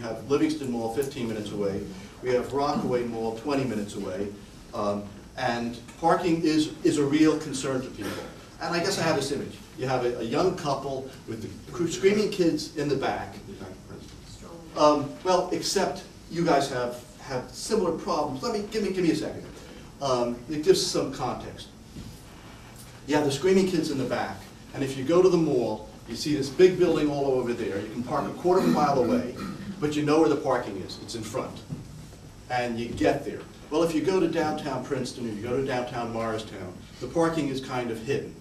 have Livingston Mall 15 minutes away. We have Rockaway Mall 20 minutes away. And parking is a real concern to people. And I guess I have this image. You have a young couple with the screaming kids in the back. Well, except you guys have similar problems. Give me a second. It gives some context. You have the screaming kids in the back, and if you go to the mall, you see this big building all over there. You can park a quarter of a mile away, but you know where the parking is. It's in front. And you get there. Well, if you go to downtown Princeton, or you go to downtown Morristown, the parking is kind of hidden.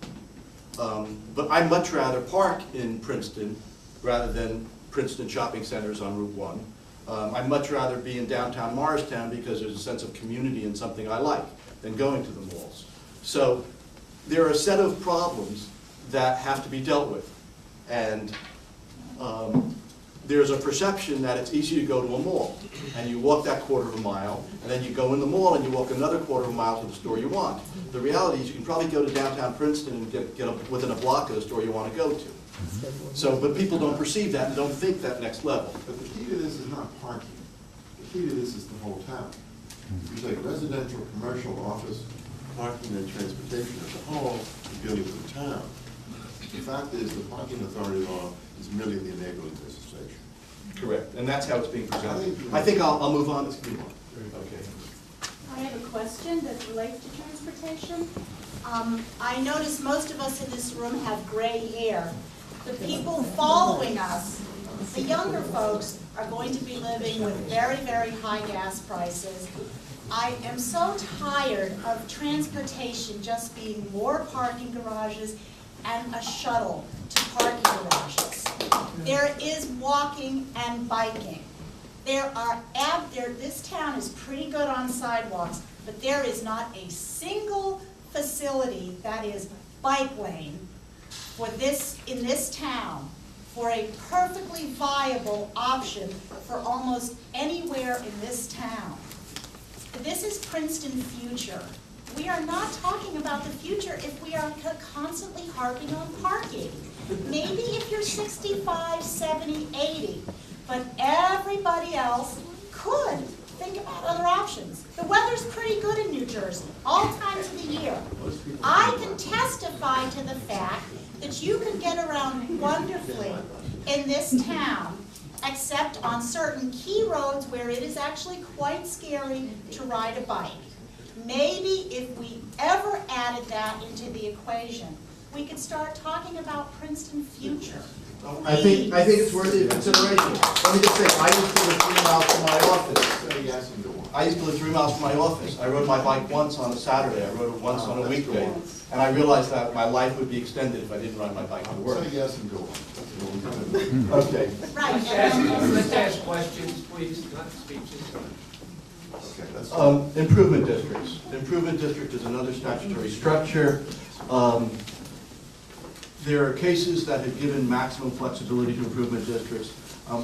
But I'd much rather park in Princeton rather than Princeton shopping centers on Route 1. I'd much rather be in downtown Morristown because there's a sense of community and something I like than going to the malls. So there are a set of problems that have to be dealt with. And there's a perception that it's easy to go to a mall. And you walk that quarter of a mile, and then you go in the mall and you walk another quarter of a mile to the store you want. The reality is you can probably go to downtown Princeton and get within a block of the store you want to go to. So, but people don't perceive that and don't think that next level. But the key to this is not parking. The key to this is the whole town. If you take residential, commercial, office, parking, and transportation as a whole, you're dealing with the town. The fact is, the parking authority law is merely the enabling legislation. Correct, and that's how it's being presented. I think I'll move on. Let's move on. Okay. I have a question that relates to transportation. I notice most of us in this room have gray hair. The people following us, the younger folks, are going to be living with very, very high gas prices. I am so tired of transportation just being more parking garages and a shuttle to parking garages. There is walking and biking. This town is pretty good on sidewalks, but there is not a single facility that is bike lane in this town for a perfectly viable option for almost anywhere in this town. This is Princeton future. We are not talking about the future if we are constantly harping on parking. Maybe if you're 65, 70, 80, but everybody else could think about other options. The weather's pretty good in New Jersey, all times of the year. I can testify to the fact that you can get around wonderfully in this town, except on certain key roads where it is actually quite scary to ride a bike. Maybe if we ever added that into the equation, we could start talking about Princeton future. I think it's worthy of consideration. Let me just say, I used to live 3 miles from my office. Say yes and go on. I used to live 3 miles from my office. I rode my bike once on a Saturday. I rode it once on a weekday. And I realized that my life would be extended if I didn't ride my bike to work. Say yes and go on. That's what we're going to do. Okay. Right. Let's ask questions, please, not speeches. Okay, that's Improvement districts. The improvement district is another statutory structure. There are cases that have given maximum flexibility to improvement districts.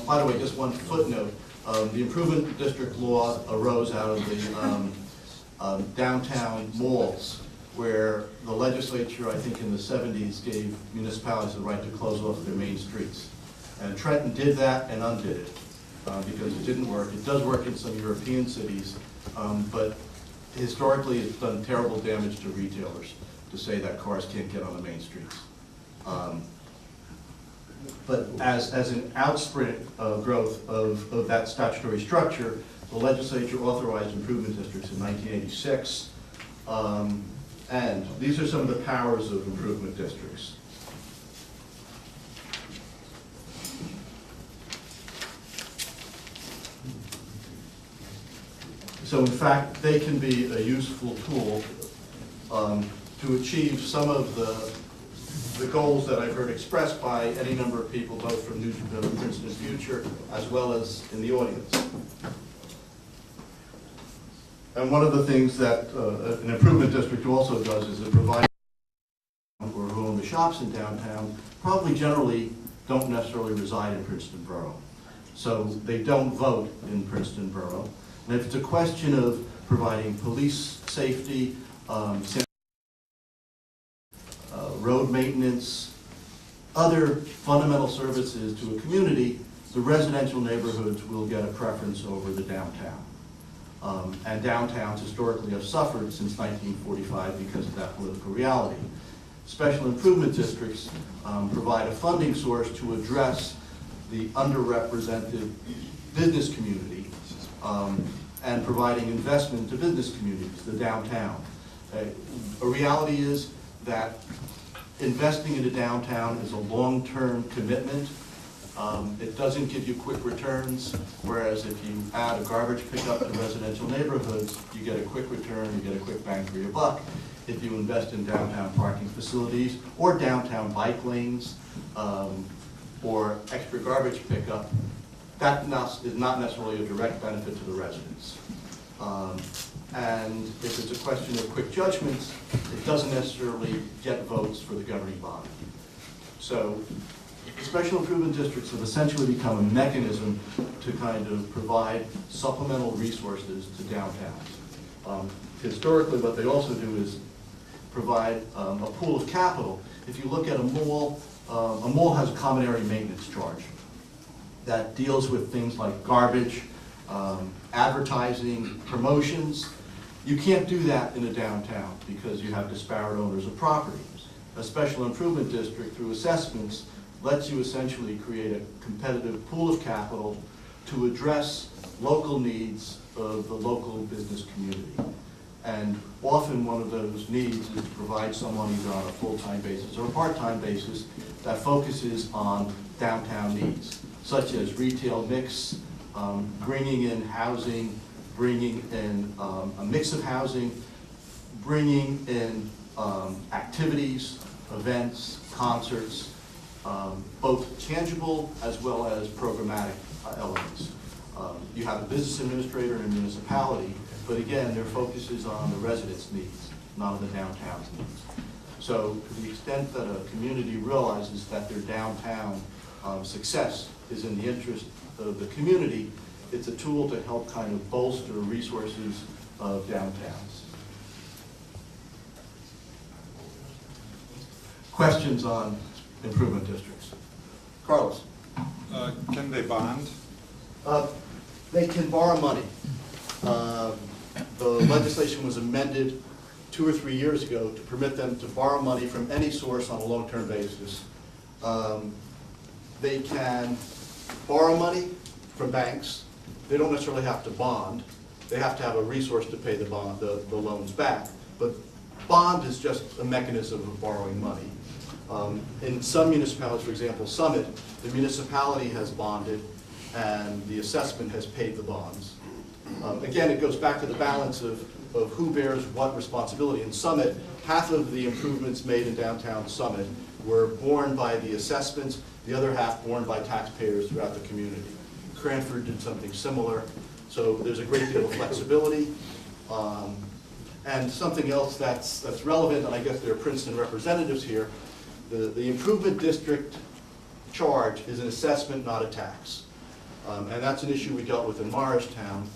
By the way, just one footnote. The improvement district law arose out of the downtown malls, where the legislature, I think in the 70s, gave municipalities the right to close off their main streets. And Trenton did that and undid it because it didn't work. It does work in some European cities, but historically it's done terrible damage to retailers to say that cars can't get on the main streets. But as an outspring growth of that statutory structure, the legislature authorized improvement districts in 1986. And these are some of the powers of improvement districts. So in fact, they can be a useful tool to achieve some of the goals that I've heard expressed by any number of people, both from Princeton Future as well as in the audience. And one of the things that an improvement district also does is it provides or who own the shops in downtown probably generally don't necessarily reside in Princeton Borough. So they don't vote in Princeton Borough. And if it's a question of providing police safety, road maintenance, other fundamental services to a community, the residential neighborhoods will get a preference over the downtown. And downtowns historically have suffered since 1945 because of that political reality. Special improvement districts provide a funding source to address the underrepresented business community and providing investment to business communities, the downtown. A reality is that investing in a downtown is a long-term commitment. It doesn't give you quick returns, whereas if you add a garbage pickup to residential neighborhoods, you get a quick return, you get a quick bang for your buck. If you invest in downtown parking facilities or downtown bike lanes or extra garbage pickup, that is not necessarily a direct benefit to the residents. And if it's a question of quick judgments, it doesn't necessarily get votes for the governing body. So special improvement districts have essentially become a mechanism to kind of provide supplemental resources to downtowns. Historically, what they also do is provide a pool of capital. If you look at a mall has a common area maintenance charge that deals with things like garbage, advertising, promotions. You can't do that in a downtown because you have disparate owners of property. A special improvement district, through assessments, lets you essentially create a competitive pool of capital to address local needs of the local business community. And often one of those needs is to provide someone either on a full-time basis or a part-time basis that focuses on downtown needs, such as retail mix, bringing in housing, bringing in a mix of housing, bringing in activities, events, concerts, both tangible as well as programmatic elements. You have a business administrator and a municipality, but again, their focus is on the residents' needs, not on the downtown's needs. So to the extent that a community realizes that their downtown success is in the interest of the community, it's a tool to help kind of bolster resources of downtowns. Questions on improvement districts? Carlos? Can they bond? They can borrow money. The legislation was amended 2 or 3 years ago to permit them to borrow money from any source on a long-term basis. They can borrow money from banks. They don't necessarily have to bond. They have to have a resource to pay the loans back. But bond is just a mechanism of borrowing money. In some municipalities, for example, Summit, the municipality has bonded and the assessment has paid the bonds. Again, it goes back to the balance of who bears what responsibility. In Summit, half of the improvements made in downtown Summit were borne by the assessments, the other half borne by taxpayers throughout the community. Cranford did something similar, so there's a great deal of flexibility. And something else that's relevant, and I guess there are Princeton representatives here, the improvement district charge is an assessment, not a tax. And that's an issue we dealt with in Morristown.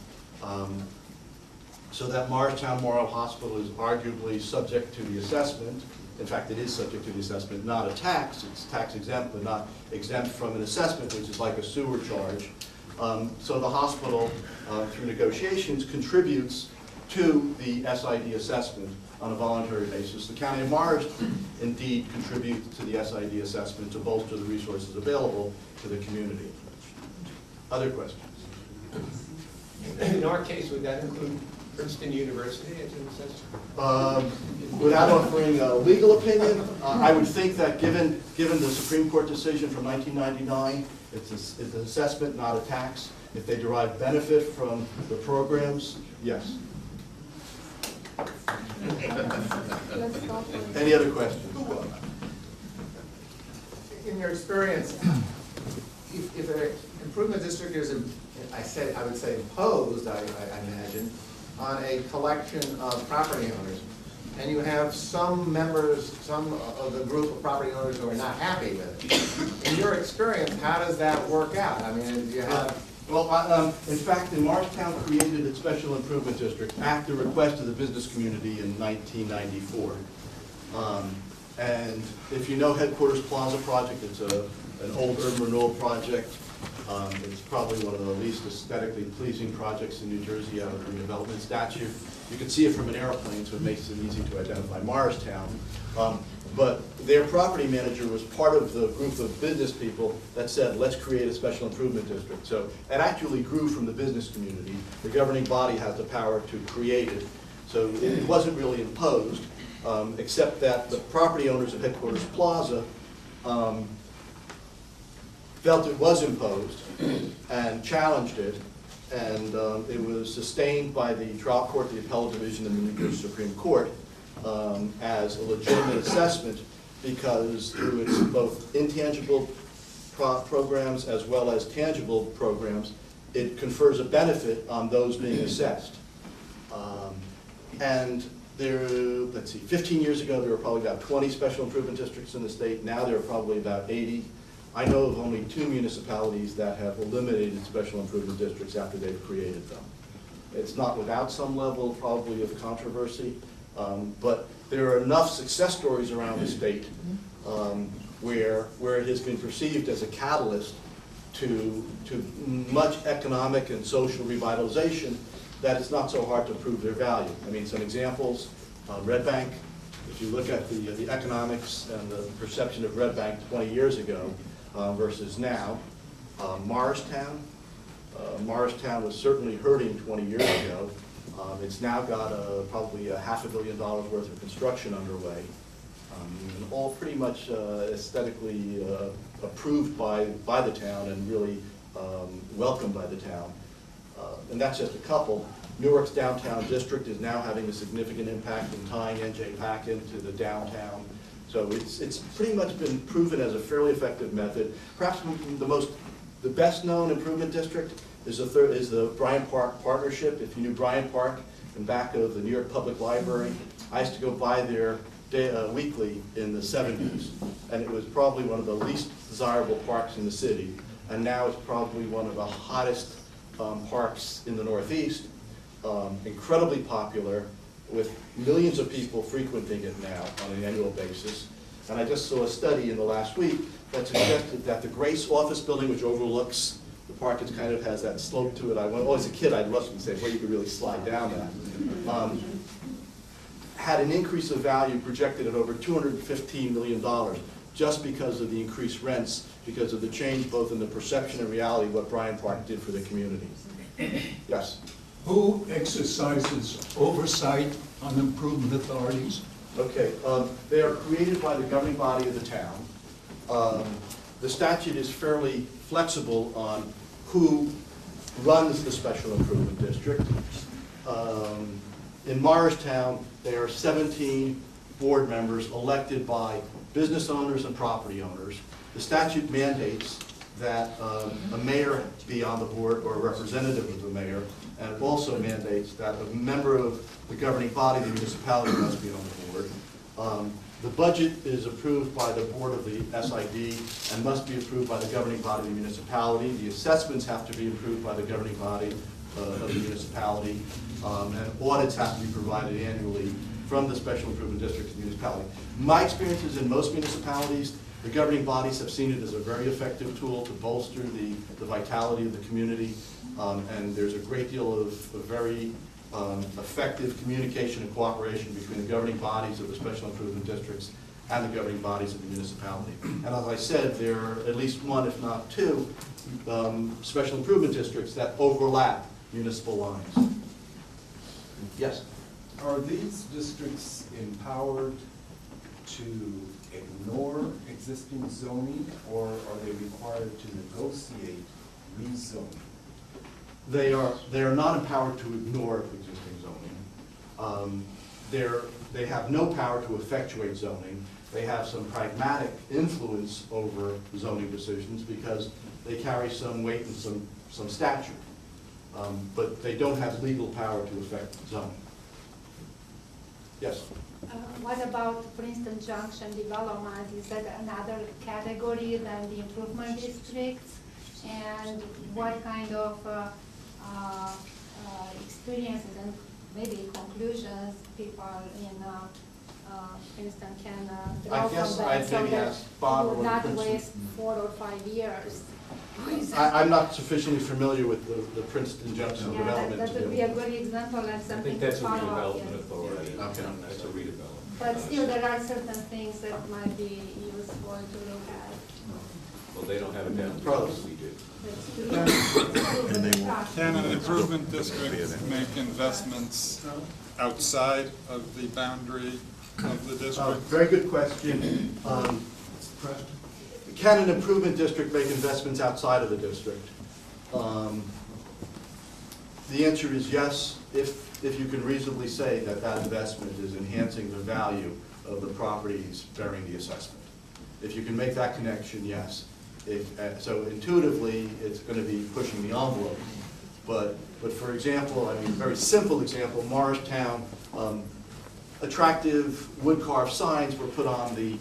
So that Morristown Memorial Hospital is arguably subject to the assessment. In fact, it is subject to the assessment, not a tax. It's tax exempt, but not exempt from an assessment, which is like a sewer charge. So the hospital, through negotiations, contributes to the SID assessment on a voluntary basis. The County of Morristown, indeed, contributes to the SID assessment to bolster the resources available to the community. Other questions? In our case, would that include Princeton University as an assessor? Without offering a legal opinion, I would think that given the Supreme Court decision from 1999, it's an assessment, not a tax. If they derive benefit from the programs, yes. Any other questions? In your experience, if an improvement district is, I would say imposed, I imagine, on a collection of property owners, and you have some members, some of the group of property owners who are not happy with it. In your experience, how does that work out? I mean, do you have... Well, in fact, Morristown created its special improvement district at the request of the business community in 1994. And if you know Headquarters Plaza project, it's an old urban renewal project. It's probably one of the least aesthetically pleasing projects in New Jersey out of the redevelopment statute. You can see it from an airplane, so it makes it easy to identify Morristown. But their property manager was part of the group of business people that said, let's create a special improvement district. So it actually grew from the business community. The governing body has the power to create it. So it wasn't really imposed, except that the property owners of Headquarters Plaza felt it was imposed and challenged it. And it was sustained by the trial court, the appellate division, and the New Jersey Supreme Court as a legitimate assessment, because through its both intangible programs as well as tangible programs, it confers a benefit on those being assessed. And there, let's see, 15 years ago there were probably about 20 special improvement districts in the state. Now there are probably about 80. I know of only 2 municipalities that have eliminated special improvement districts after they've created them. It's not without some level probably of controversy, but there are enough success stories around the state where it has been perceived as a catalyst to much economic and social revitalization that it's not so hard to prove their value. I mean, some examples, Red Bank. If you look at the economics and the perception of Red Bank 20 years ago versus now, Morristown. Morristown was certainly hurting 20 years ago. It's now got probably $500 million worth of construction underway, and all pretty much aesthetically approved by the town and really welcomed by the town. And that's just a couple. Newark's downtown district is now having a significant impact in tying NJ Pack into the downtown. So it's pretty much been proven as a fairly effective method. Perhaps the best known improvement district is the Bryant Park Partnership. If you knew Bryant Park in back of the New York Public Library, I used to go by there weekly in the 70s, and it was probably one of the least desirable parks in the city. And now it's probably one of the hottest parks in the Northeast, incredibly popular, with millions of people frequenting it now on an annual basis. And I just saw a study in the last week that suggested that the Grace office building, which overlooks the park, it kind of has that slope to it. As a kid, I'd love to say, well, you could really slide down that. Had an increase of value projected at over $215 million just because of the increased rents, because of the change both in the perception and reality of what Bryant Park did for the community. Yes? Who exercises oversight on improvement authorities? Okay, they are created by the governing body of the town. The statute is fairly flexible on who runs the special improvement district. In Morristown, there are 17 board members elected by business owners and property owners. The statute mandates that a mayor be on the board or a representative of the mayor, and it also mandates that a member of the governing body of the municipality must be on the board. The budget is approved by the board of the SID and must be approved by the governing body of the municipality. The assessments have to be approved by the governing body of the municipality, and audits have to be provided annually from the special improvement district to the municipality. My experience is in most municipalities, the governing bodies have seen it as a very effective tool to bolster the vitality of the community, and there's a great deal of very effective communication and cooperation between the governing bodies of the special improvement districts and the governing bodies of the municipality. And as I said, there are at least one, if not two, special improvement districts that overlap municipal lines. Yes? Are these districts empowered to ignore existing zoning, or are they required to negotiate rezoning? They are not empowered to ignore existing zoning. They have no power to effectuate zoning. They have some pragmatic influence over zoning decisions because they carry some weight and some stature. But they don't have legal power to affect zoning. Yes? What about Princeton Junction development? Is that another category than the improvement districts? And what kind of experiences and maybe conclusions people in Princeton can draw I guess from that, I'd so maybe that ask Bob it or will not Princeton. waste 4 or 5 years? I'm not sufficiently familiar with the Princeton Junction Yeah, development. that to would be be a able- good example and I something think to that's a follow up. redevelopment authority. Okay. That's a redevelopment. But still, there are certain things that might be useful to look at. Well, they don't have it down Pros. as we do. Can an improvement district make investments outside of the boundary of the district? Very good question. Can an improvement district make investments outside of the district? The answer is yes, if you can reasonably say that that investment is enhancing the value of the properties bearing the assessment. If you can make that connection, yes. So intuitively, it's going to be pushing the envelope. But for example, a very simple example, Morristown, attractive wood carved signs were put on the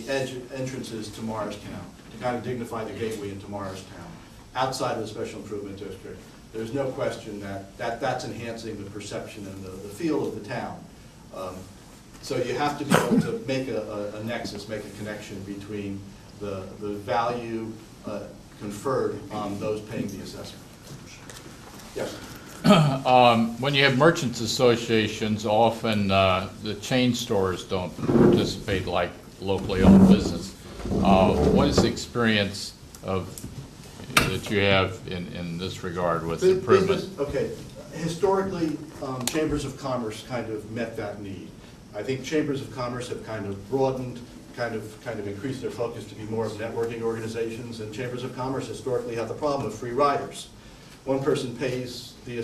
edge entrances to Morristown to kind of dignify the gateway into Morristown, outside of the special improvement district. There's no question that's enhancing the perception and the feel of the town. So you have to be able to make a nexus, make a connection between the value conferred on those paying the assessment. Yes? When you have merchants associations, often the chain stores don't participate like locally owned business. What is the experience that you have in this regard with improvement? Okay. Historically, chambers of commerce kind of met that need. I think chambers of commerce have kind of broadened, kind of increased their focus to be more of networking organizations, and chambers of commerce historically have the problem of free riders. One person pays the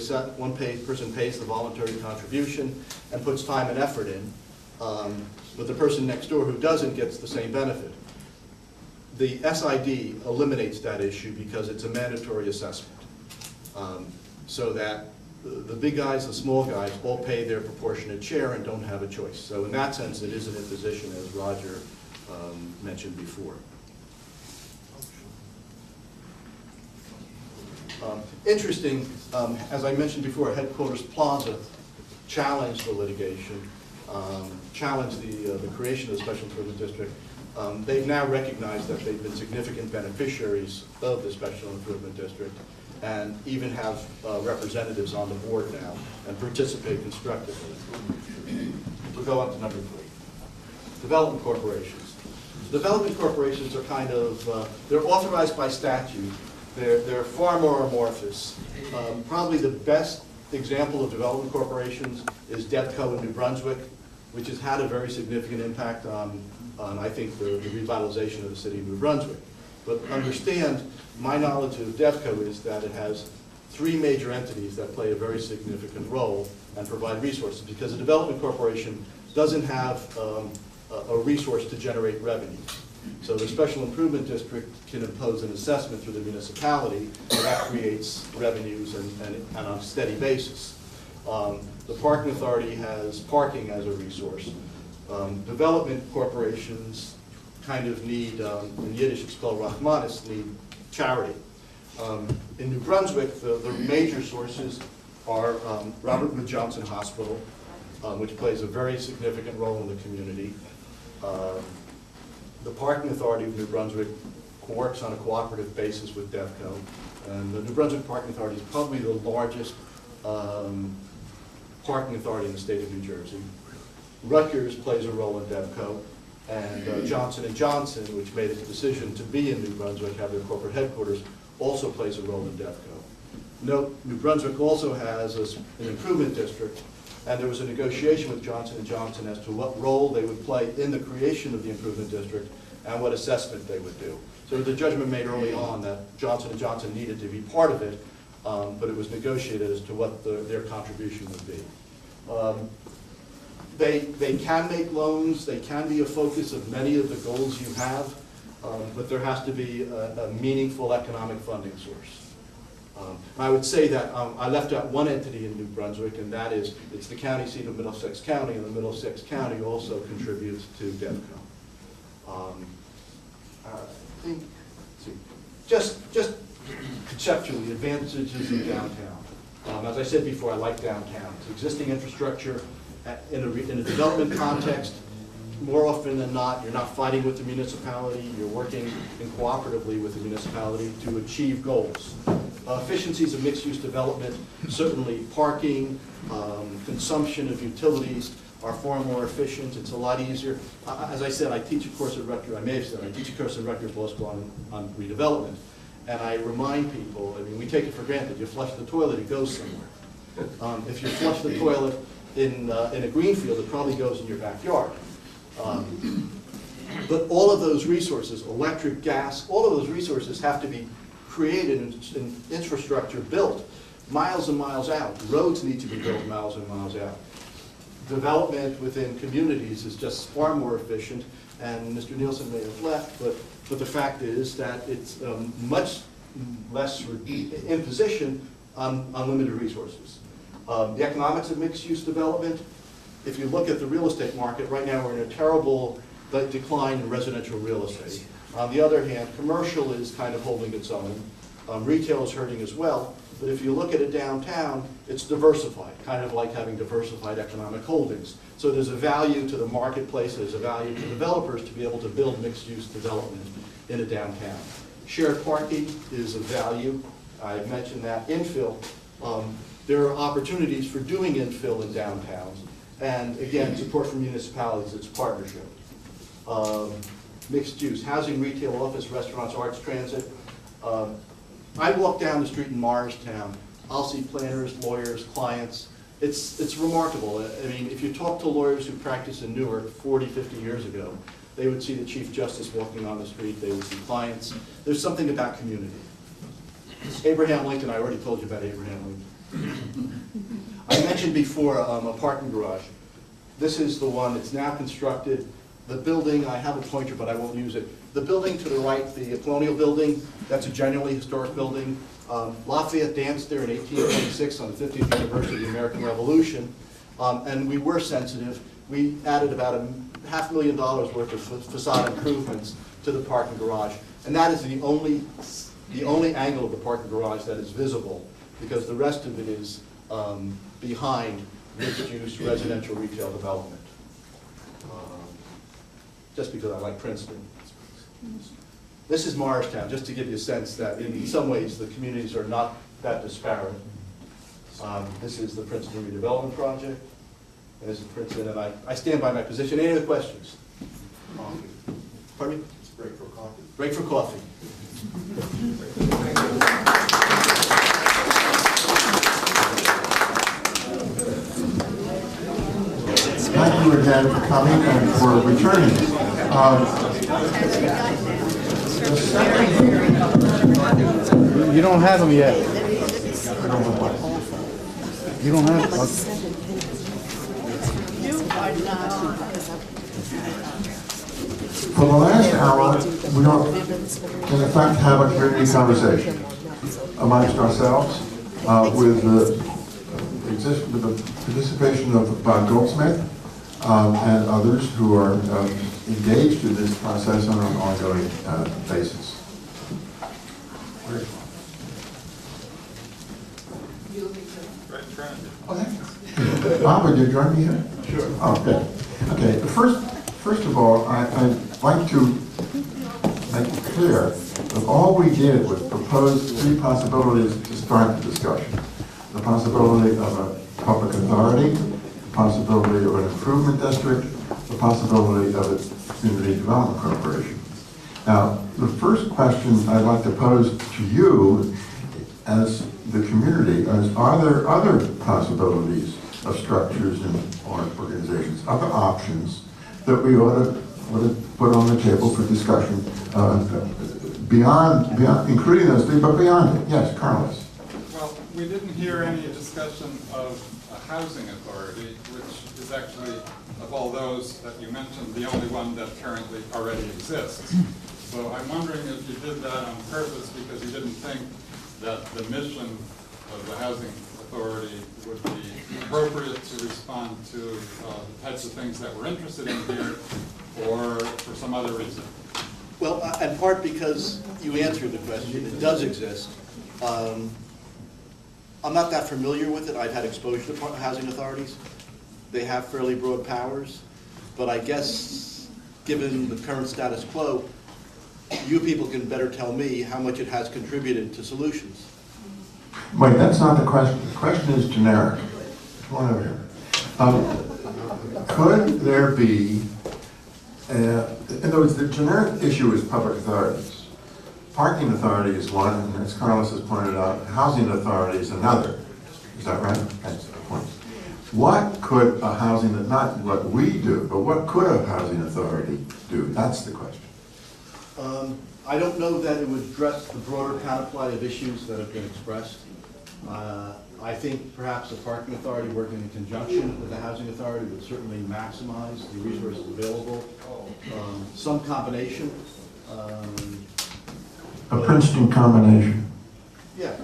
voluntary contribution and puts time and effort in, but the person next door who doesn't gets the same benefit. The SID eliminates that issue because it's a mandatory assessment, so that the big guys, the small guys, all pay their proportionate share and don't have a choice. So in that sense, it is an imposition, as Roger mentioned before. Interesting, as I mentioned before, Headquarters Plaza challenged the litigation, challenged the creation of the Special Improvement District. They've now recognized that they've been significant beneficiaries of the Special Improvement District and even have representatives on the board now and participate constructively. We'll go on to number 3. Development corporations. Development corporations are kind of, they're authorized by statute. They're far more amorphous. Probably the best example of development corporations is Devco in New Brunswick, which has had a very significant impact on I think, the revitalization of the city of New Brunswick. But understand, my knowledge of Devco is that it has 3 major entities that play a very significant role and provide resources, because a development corporation doesn't have a resource to generate revenue. So the Special Improvement District can impose an assessment through the municipality, and that creates revenues and on a steady basis. The Parking Authority has parking as a resource. Development corporations kind of need, in Yiddish it's called Rachmanis, need charity. In New Brunswick, the major sources are Robert Wood Johnson Hospital, which plays a very significant role in the community. The Parking Authority of New Brunswick works on a cooperative basis with Devco, and the New Brunswick Parking Authority is probably the largest parking authority in the state of New Jersey. Rutgers plays a role in Devco, and Johnson & Johnson, which made its decision to be in New Brunswick, have their corporate headquarters, also plays a role in Devco. Note, New Brunswick also has an improvement district, and there was a negotiation with Johnson & Johnson as to what role they would play in the creation of the improvement district and what assessment they would do. So the judgment made early on that Johnson & Johnson needed to be part of it, but it was negotiated as to what their contribution would be. They can make loans, they can be a focus of many of the goals you have, but there has to be a meaningful economic funding source. I would say that I left out one entity in New Brunswick, and that is, it's the county seat of Middlesex County, and the Middlesex County also contributes to Devco. I think, just conceptually, advantages of downtown. As I said before, I like downtown. It's existing infrastructure in a development context. more often than not, you're not fighting with the municipality, you're working cooperatively with the municipality to achieve goals. Efficiencies of mixed-use development, certainly parking, consumption of utilities are far more efficient. It's a lot easier. As I said, I teach a course at Rutgers, I may have said, I teach a course at Rutgers Law School on redevelopment. And I remind people, I mean, we take it for granted, you flush the toilet, it goes somewhere. If you flush the toilet in a green field, it probably goes in your backyard. But all of those resources, electric, gas, all of those resources have to be created and infrastructure built miles and miles out. Roads need to be built miles and miles out. Development within communities is just far more efficient, and Mr. Nielsen may have left, but the fact is that it's much less imposition on unlimited resources. The economics of mixed-use development, if you look at the real estate market, right now we're in a terrible decline in residential real estate. On the other hand, commercial is kind of holding its own. Retail is hurting as well. But if you look at it downtown, it's diversified, kind of like having diversified economic holdings. So there's a value to the marketplace, there's a value to developers to be able to build mixed-use development in a downtown. Shared parking is a value. I've mentioned that. Infill. There are opportunities for doing infill in downtowns. And again, support from municipalities, it's partnership. Mixed use, housing, retail, office, restaurants, arts, transit. I walk down the street in Morristown, I'll see planners, lawyers, clients. It's remarkable. I mean, if you talk to lawyers who practiced in Newark 40, 50 years ago, they would see the Chief Justice walking on the street, they would see clients. There's something about community. Abraham Lincoln, I already told you about Abraham Lincoln. I mentioned before a parking garage. This is the one that's now constructed. The building, I have a pointer, but I won't use it. The building to the right, the Colonial Building, that's a genuinely historic building. Lafayette danced there in 1826 on the 50th anniversary of the American Revolution, and we were sensitive. We added about $500,000 worth of facade improvements to the parking garage, and that is the only angle of the parking garage that is visible, because the rest of it is behind mixed-use residential retail development. Just because I like Princeton. This is Morristown, just to give you a sense that in some ways the communities are not that disparate. This is the Princeton redevelopment project, and this is Princeton, and I stand by my position. Any other questions? Pardon me? It's break for coffee. Break for coffee. Thank you again for coming and for returning. You don't have them yet. You don't have them. For the last hour, we don't, in effect, have a community conversation amongst ourselves with the participation of Bob Goldsmith and others who are engaged in this process on an ongoing basis. Oh, thank you. Bob, would you join me here? Sure. Okay. Okay. First of all, I'd like to make it clear that all we did was propose three possibilities to start the discussion. The possibility of a public authority, the possibility of an improvement district, the possibility of a community development corporation. Now, the first question I'd like to pose to you as the community is, are there other possibilities of structures and organizations, other options that we ought to put on the table for discussion beyond, including those three, but beyond it? Yes, Carlos. Well, we didn't hear any discussion of a housing authority, which is actually, of all those that you mentioned, the only one that currently already exists. So I'm wondering if you did that on purpose because you didn't think that the mission of the housing authority would be appropriate to respond to the types of things that we're interested in here, or for some other reason. Well, in part because you answered the question, it does exist. I'm not that familiar with it. I've had exposure to housing authorities. They have fairly broad powers. but I guess, given the current status quo, you people can better tell me how much it has contributed to solutions. Wait, that's not the question. The question is generic. Come on over here. Could there be, in other words, the generic issue is public authorities. Parking authority is one, and as Carlos has pointed out, housing authority is another. Is that right? That's the point. What could a housing, not what we do, but what could a housing authority do? That's the question. I don't know that it would address the broader panoply of issues that have been expressed. I think perhaps the parking authority working in conjunction with the housing authority would certainly maximize the resources available. Some combination. A Princeton combination. Yeah.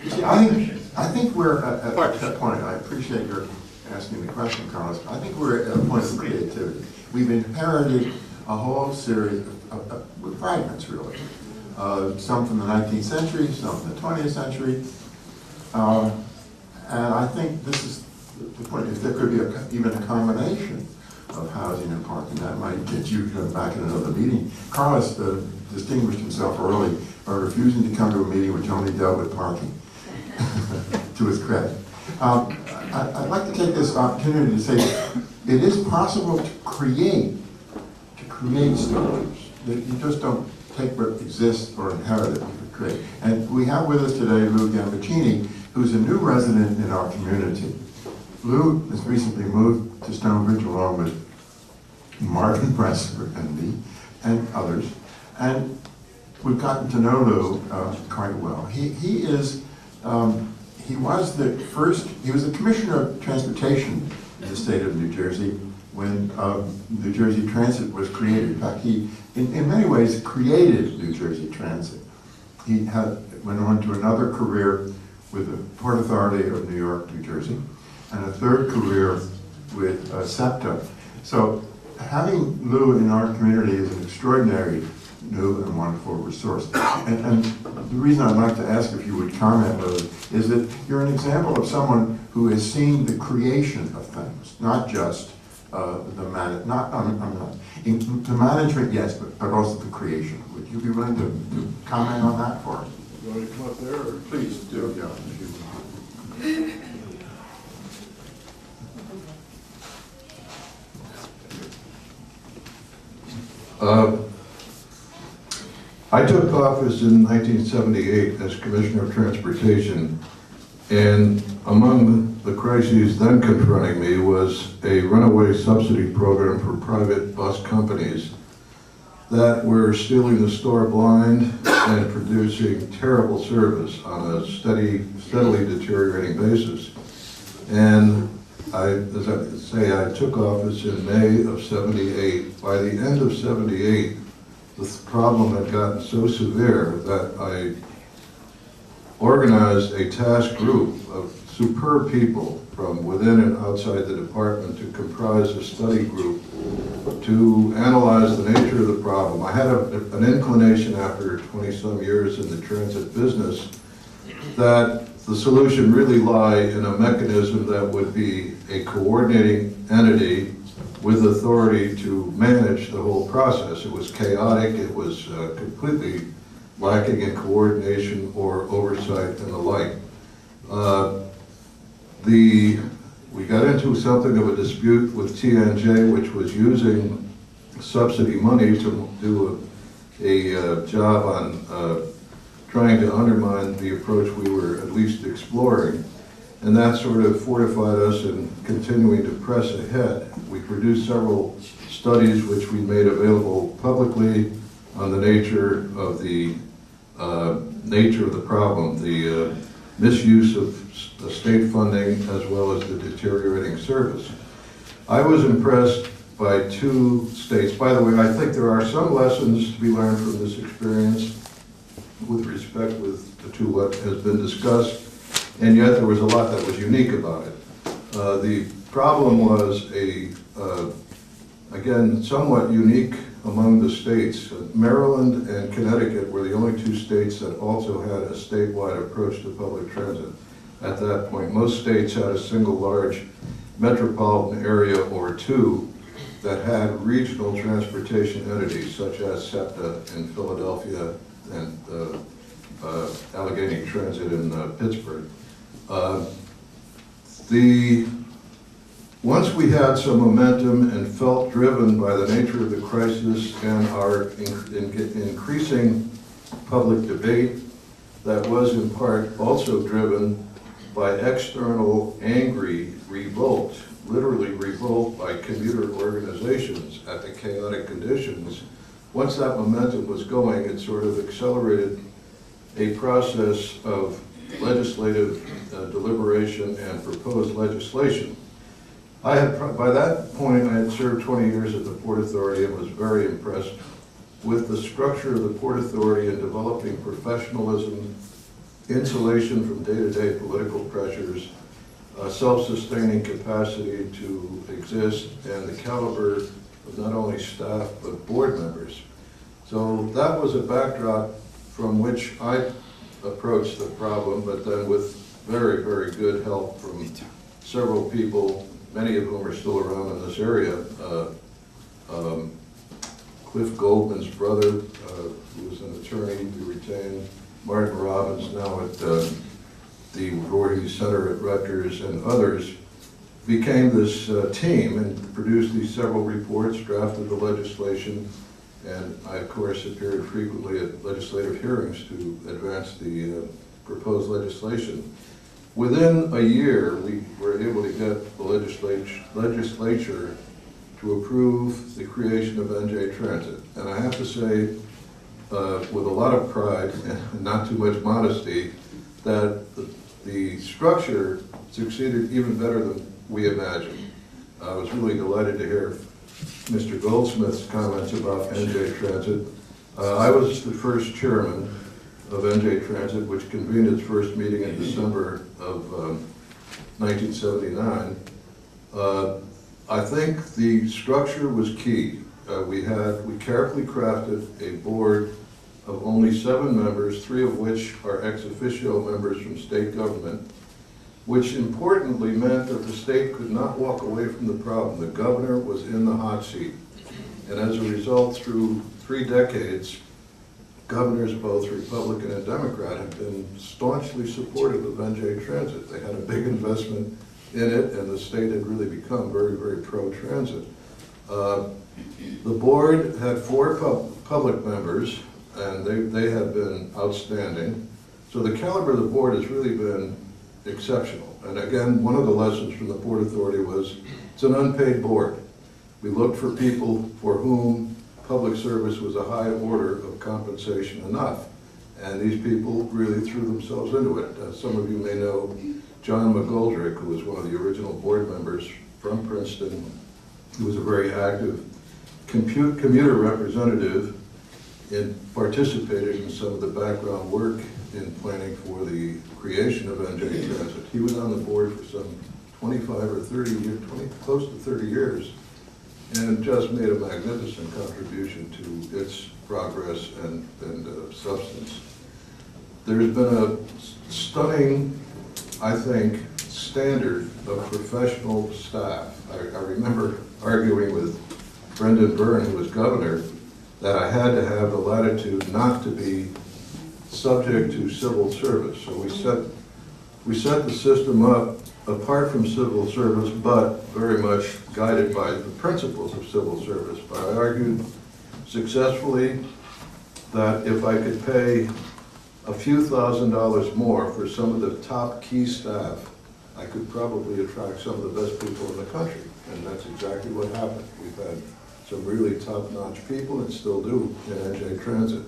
You see, I think we're at that point. I appreciate your asking the question, Carlos. I think we're at a point of creativity. We've inherited a whole series of fragments, really. Some from the 19th century, some from the 20th century. And I think this is the point. If there could be even a combination of housing and parking, that might get you back in another meeting. Carlos distinguished himself early by refusing to come to a meeting which only dealt with parking, to his credit. I'd like to take this opportunity to say it is possible to create structures. You just don't take what exists or inherit it, you could create. And we have with us today Lou Gambaccini, who's a new resident in our community. Lou has recently moved to Stonebridge along with Marvin Presser and me and others. And we've gotten to know Lou quite well. He was the Commissioner of Transportation in the state of New Jersey when New Jersey Transit was created. In fact, he, in many ways, created New Jersey Transit. He went on to another career with the Port Authority of New York, New Jersey, and a third career with SEPTA. So having Lou in our community is an extraordinary new and wonderful resource. And the reason I'd like to ask if you would comment, Lou, is that you're an example of someone who has seen the creation of things, not just the management, yes, but also the creation. Would you be willing to comment on that for us? You want me to come up there, or Please do. Yeah. I took office in 1978 as Commissioner of Transportation, and among the crises then confronting me was a runaway subsidy program for private bus companies that were stealing the store blind and producing terrible service on a steadily deteriorating basis. And as I say, I took office in May of '78. By the end of '78, the problem had gotten so severe that I organized a task group of superb people from within and outside the department to comprise a study group to analyze the nature of the problem. I had an inclination after 20-some years in the transit business that the solution really lie in a mechanism that would be a coordinating entity with authority to manage the whole process. It was chaotic, it was completely lacking in coordination or oversight and the like. We got into something of a dispute with TNJ, which was using subsidy money to do a job on trying to undermine the approach we were at least exploring. And that sort of fortified us in continuing to press ahead. We produced several studies which we made available publicly on the nature of the problem, the misuse of state funding as well as the deteriorating service. I was impressed by two states. By the way, I think there are some lessons to be learned from this experience with respect to what has been discussed, and yet there was a lot that was unique about it. The problem was again, somewhat unique among the states. Maryland and Connecticut were the only two states that also had a statewide approach to public transit at that point. Most states had a single large metropolitan area or two that had regional transportation entities such as SEPTA in Philadelphia and Allegheny Transit in Pittsburgh. Once we had some momentum and felt driven by the nature of the crisis and our increasing public debate that was in part also driven by external angry revolt, literally revolt by commuter organizations at the chaotic conditions, once that momentum was going, it sort of accelerated a process of legislative deliberation and proposed legislation. By that point, I had served 20 years at the Port Authority and was very impressed with the structure of the Port Authority in developing professionalism, insulation from day-to-day political pressures, self-sustaining capacity to exist, and the caliber of not only staff but board members. So that was a backdrop from which I approached the problem, but then with very, very good help from several people, many of whom are still around in this area. Cliff Goldman's brother, who was an attorney we retained, Martin Robbins, now at the Voorhees Center at Rutgers, and others, became this team and produced these several reports, drafted the legislation, and I, of course, appeared frequently at legislative hearings to advance the proposed legislation. Within a year, we were able to get the legislature to approve the creation of NJ Transit. And I have to say, with a lot of pride and not too much modesty, that the structure succeeded even better than we imagined. I was really delighted to hear Mr. Goldsmith's comments about NJ Transit. I was the first chairman of NJ Transit, which convened its first meeting in December of 1979. I think the structure was key. We carefully crafted a board of only 7 members, 3 of which are ex officio members from state government, which importantly meant that the state could not walk away from the problem. The governor was in the hot seat. And as a result, through 3 decades, governors, both Republican and Democrat, have been staunchly supportive of NJ Transit. They had a big investment in it, and the state had really become very, very pro-transit. The board had 4 public members, and they have been outstanding. So the caliber of the board has really been exceptional. And again, one of the lessons from the Port Authority was it's an unpaid board. We looked for people for whom public service was a high order of compensation enough. And these people really threw themselves into it. Some of you may know John McGoldrick, who was one of the original board members from Princeton. He was a very active commuter representative and participated in some of the background work in planning for the creation of NJ Transit. He was on the board for some 25 or 30 years, close to 30 years, and just made a magnificent contribution to its progress and substance. There's been a stunning, I think, standard of professional staff. I remember arguing with Brendan Byrne, who was governor, that I had to have the latitude not to be subject to civil service. So we set the system up apart from civil service, but very much guided by the principles of civil service. But I argued successfully that if I could pay a few $1,000s more for some of the top key staff, I could probably attract some of the best people in the country. And that's exactly what happened. We've had some really top-notch people, and still do, in NJ Transit.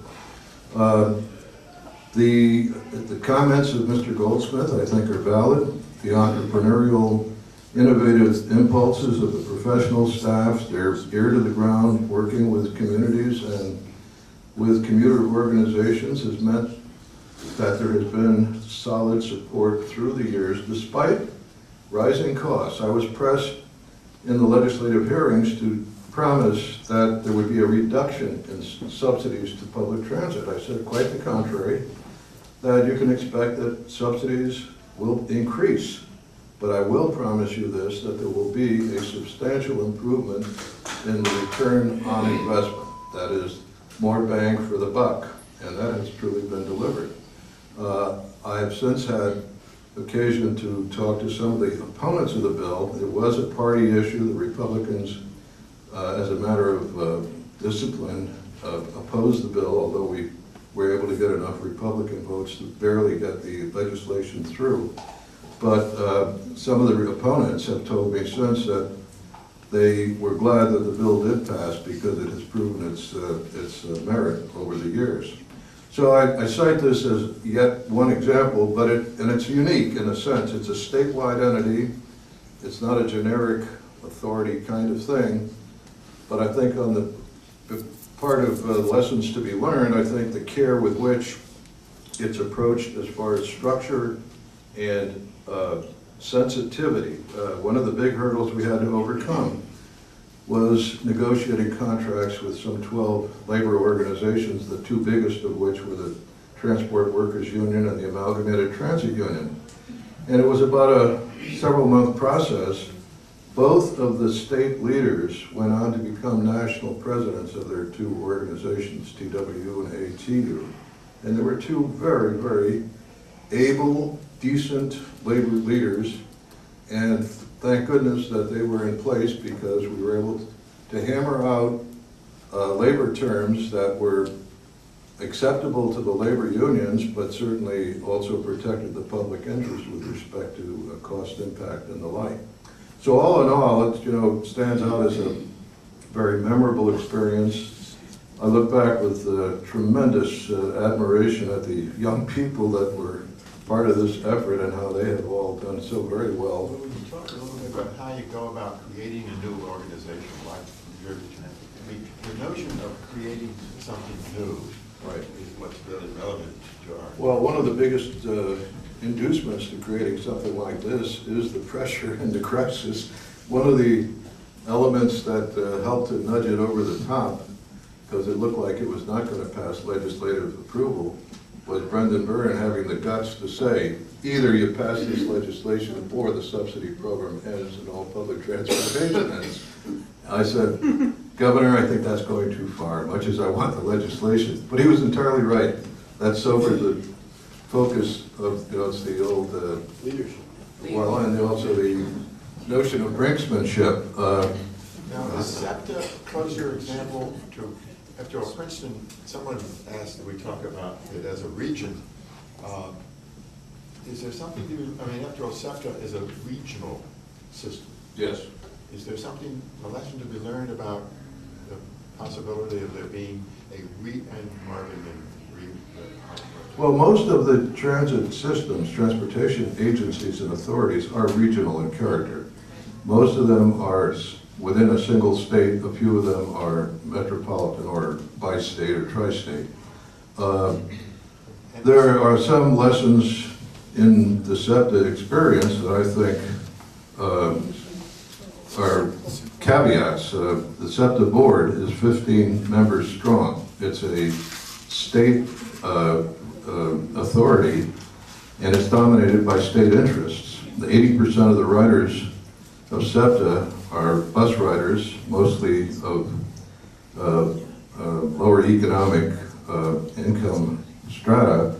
The comments of Mr. Goldsmith, I think, are valid. The entrepreneurial, innovative impulses of the professional staff, their ear to the ground, working with communities and with commuter organizations has meant that there has been solid support through the years, despite rising costs. I was pressed in the legislative hearings to promise that there would be a reduction in subsidies to public transit. I said quite the contrary, that you can expect that subsidies will increase But I will promise you this, that there will be a substantial improvement in the return on investment. That is, more bang for the buck, and that has truly been delivered. I have since had occasion to talk to some of the opponents of the bill. It was a party issue. The Republicans, as a matter of discipline, opposed the bill, although we were able to get enough Republican votes to barely get the legislation through. But some of the opponents have told me since that they were glad that the bill did pass because it has proven its merit over the years. So I cite this as yet one example, but it's unique in a sense. It's a statewide entity. It's not a generic authority kind of thing. But I think on the part of lessons to be learned, I think the care with which it's approached as far as structure and sensitivity. One of the big hurdles we had to overcome was negotiating contracts with some 12 labor organizations, the two biggest of which were the Transport Workers Union and the Amalgamated Transit Union. And it was about a several-month process. Both of the state leaders went on to become national presidents of their two organizations, TW and ATU. And there were two very, very able, decent labor leaders, and thank goodness that they were in place because we were able to hammer out labor terms that were acceptable to the labor unions, but certainly also protected the public interest with respect to cost impact and the like. So all in all, it stands out as a very memorable experience. I look back with tremendous admiration at the young people that were part of this effort and how they have all done so very well. Well, we can talk a little bit about how you go about creating a new organization like New Jersey Transit. I mean, the notion of creating something new is what's really relevant to our... Well, one of the biggest inducements to creating something like this is the pressure and the crisis. One of the elements that helped to nudge it over the top, because it looked like it was not going to pass legislative approval, was Brendan Byrne having the guts to say, either you pass this legislation or the subsidy program ends and all public transportation ends. I said, Governor, I think that's going too far, much as I want the legislation. But he was entirely right. That's sobered the focus of, it's the old leadership. Well, and also the notion of brinksmanship. Now, is SEPTA close your example to, after all, Princeton, someone asked that we talk about it as a region. Is there something to, I mean, after all, SEPTA is a regional system. Yes. Is there something, a lesson to be learned about the possibility of there being a and Marvin and well, most of the transit systems, transportation agencies and authorities are regional in character. Most of them are within a single state. A few of them are metropolitan or bi-state or tri-state. There are some lessons in the SEPTA experience that I think are caveats. The SEPTA board is 15 members strong. It's a state authority, and it's dominated by state interests. 80% of the riders of SEPTA are bus riders, mostly of lower economic income strata,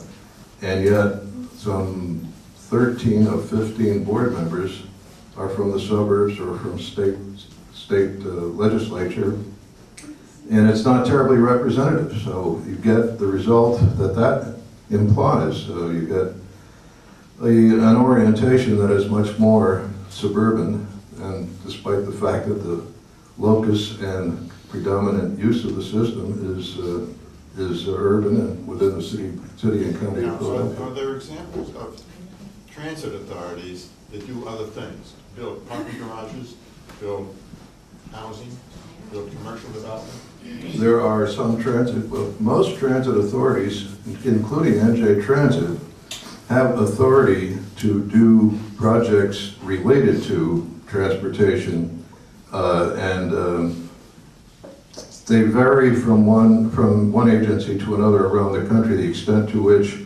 and yet some 13 of 15 board members are from the suburbs or from state legislature, and it's not terribly representative. So you get the result that implies. You get an orientation that is much more suburban, and despite the fact that the locus and predominant use of the system is urban and within the city and county. Now, so are there examples of transit authorities that do other things? Build parking garages, build housing, build commercial development? There are some transit, well, most transit authorities, including NJ Transit, have authority to do projects related to transportation, and they vary from one agency to another around the country, the extent to which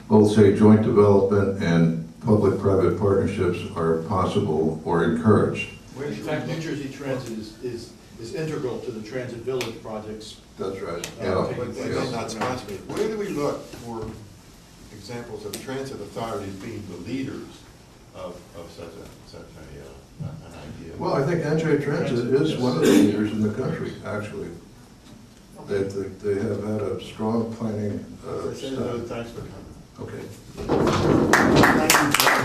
both, say, joint development and public-private partnerships are possible or encouraged. In fact, New Jersey Transit is integral to the Transit Village projects. That's right. But that's not sponsored. Where do we look for examples of transit authorities being the leaders of such an idea? Well, I think NJ Transit is one of the leaders in the country, actually. They have had a strong planning staff. Thanks for coming. Okay. Thank you, John.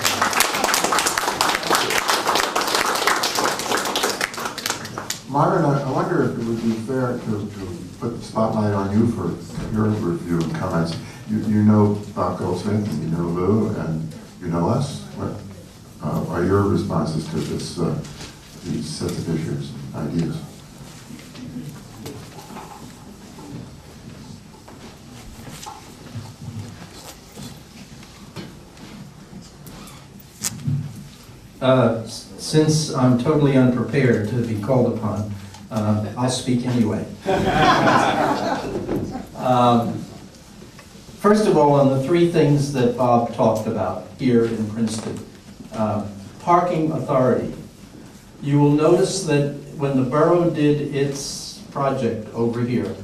Myron, I wonder if it would be fair to put the spotlight on you for your review and comments. You know Bob Goldsmith, and you know Lou, and you know us. What are your responses to this, these sets of issues, ideas? Since I'm totally unprepared to be called upon, I'll speak anyway. First of all, on the three things that Bob talked about here in Princeton. Parking authority. You will notice that when the borough did its project over here,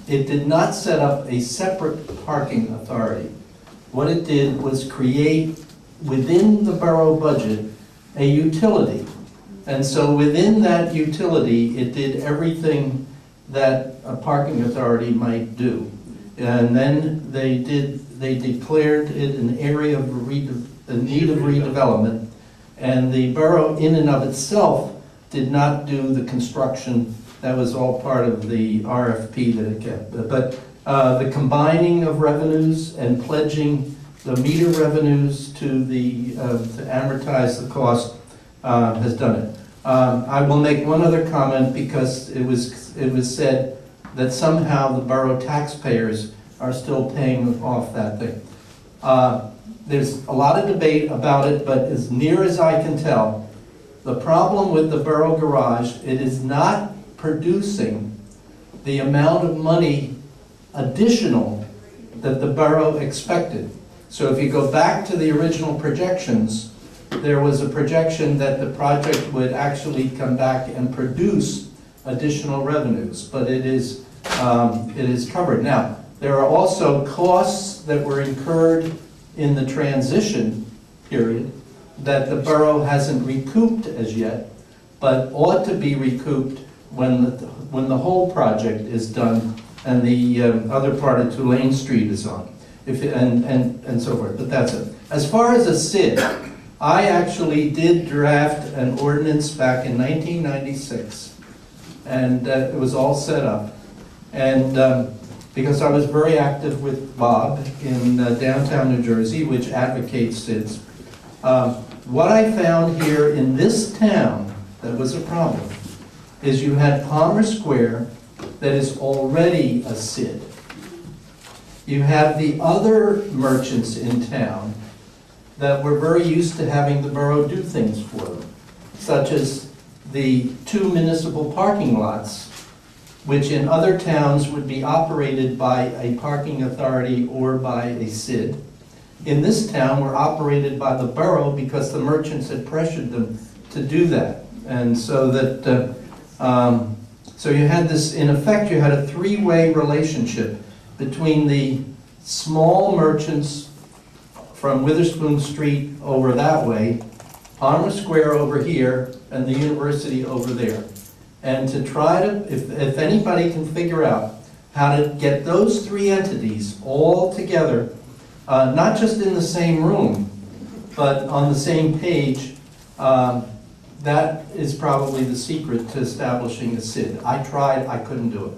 it did not set up a separate parking authority. What it did was create within the borough budget a utility. And so within that utility, it did everything that a parking authority might do. And then they declared it an area of need of redevelopment. And the borough in and of itself did not do the construction. That was all part of the RFP that it kept. But the combining of revenues and pledging the meter revenues to amortize the cost has done it. I will make one other comment because it was said that somehow the borough taxpayers are still paying off that thing. There's a lot of debate about it, but as near as I can tell, the problem with the borough garage, it is not producing the amount of money additional that the borough expected. So if you go back to the original projections, there was a projection that the project would actually come back and produce additional revenues, but it is covered. Now, there are also costs that were incurred in the transition period that the borough hasn't recouped as yet, but ought to be recouped when the whole project is done and the other part of Tulane Street is on, and so forth. But that's it. As far as a SID, I actually did draft an ordinance back in 1996, and it was all set up. And because I was very active with Bob in downtown New Jersey, which advocates SIDs. What I found here in this town that was a problem is you had Palmer Square that is already a SID. You have the other merchants in town that were very used to having the borough do things for them, such as the 2 municipal parking lots, which in other towns would be operated by a parking authority or by a SID. In this town, were operated by the borough because the merchants had pressured them to do that. And so that, so you had this, in effect, you had a three-way relationship between the small merchants from Witherspoon Street over that way, Palmer Square over here, and the university over there. And to try to, if anybody can figure out how to get those three entities all together, not just in the same room, but on the same page, that is probably the secret to establishing a SID. I tried, I couldn't do it.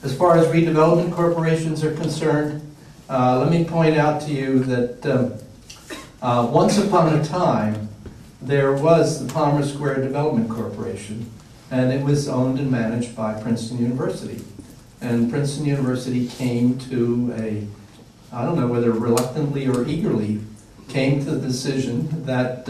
As far as redevelopment corporations are concerned, let me point out to you that once upon a time, there was the Palmer Square Development Corporation, and it was owned and managed by Princeton University. And Princeton University came to I don't know whether reluctantly or eagerly, came to the decision that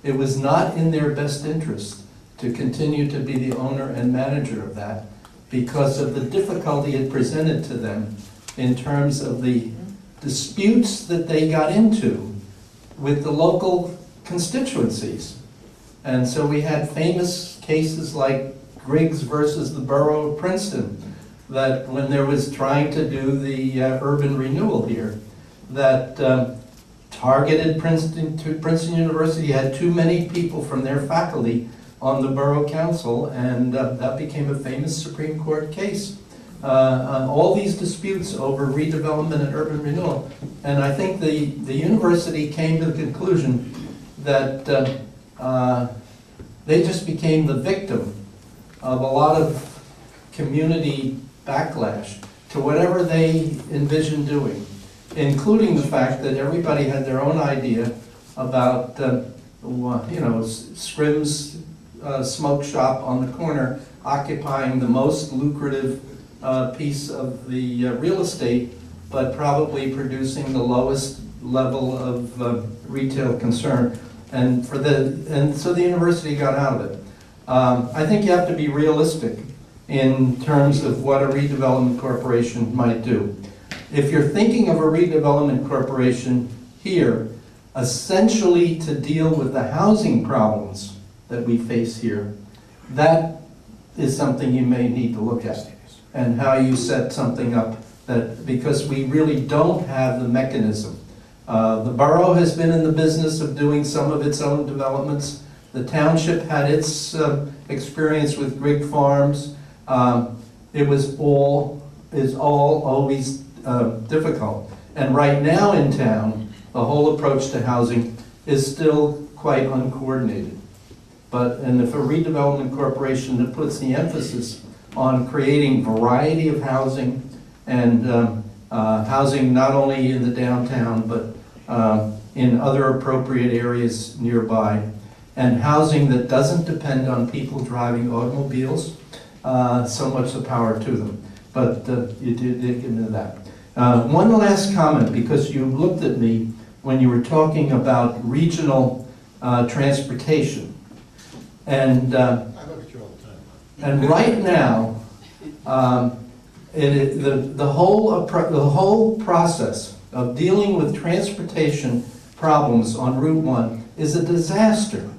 it was not in their best interest to continue to be the owner and manager of that because of the difficulty it presented to them in terms of the disputes that they got into with the local constituencies. And so we had famous cases like Griggs versus the borough of Princeton, that when there was trying to do the urban renewal here, that targeted Princeton University had too many people from their faculty on the borough council, and that became a famous Supreme Court case. All these disputes over redevelopment and urban renewal. And I think the university came to the conclusion that they just became the victim of a lot of community backlash to whatever they envisioned doing, including the fact that everybody had their own idea about, Scrim's smoke shop on the corner occupying the most lucrative piece of the real estate, but probably producing the lowest level of retail concern. And so the university got out of it. I think you have to be realistic in terms of what a redevelopment corporation might do. If you're thinking of a redevelopment corporation here, essentially to deal with the housing problems that we face here, that is something you may need to look at, and how you set something up that, because we really don't have the mechanism. The borough has been in the business of doing some of its own developments. The township had its experience with Grigg Farms. It is all always difficult. And right now in town, the whole approach to housing is still quite uncoordinated. And if a redevelopment corporation that puts the emphasis on creating variety of housing, and housing not only in the downtown, but in other appropriate areas nearby, and housing that doesn't depend on people driving automobiles, so much the power to them. But you did get into that. One last comment, because you looked at me when you were talking about regional transportation. And I look at you all the time. and right now, the whole process of dealing with transportation problems on Route 1 is a disaster.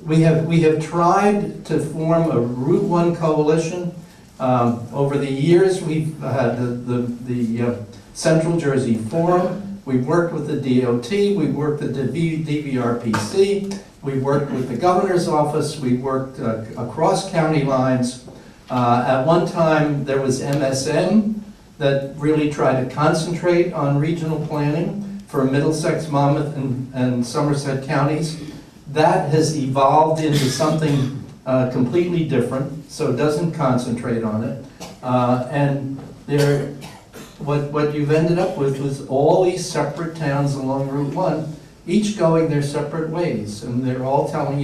We have tried to form a Route 1 coalition. Over the years, we've had the Central Jersey Forum. We've worked with the DOT. We've worked with the DVRPC. We've worked with the governor's office. We've worked across county lines. At one time, there was MSM that really tried to concentrate on regional planning for Middlesex, Monmouth, and Somerset counties. That has evolved into something completely different, so it doesn't concentrate on it. And what you've ended up with was all these separate towns along Route 1, each going their separate ways, and they're all telling you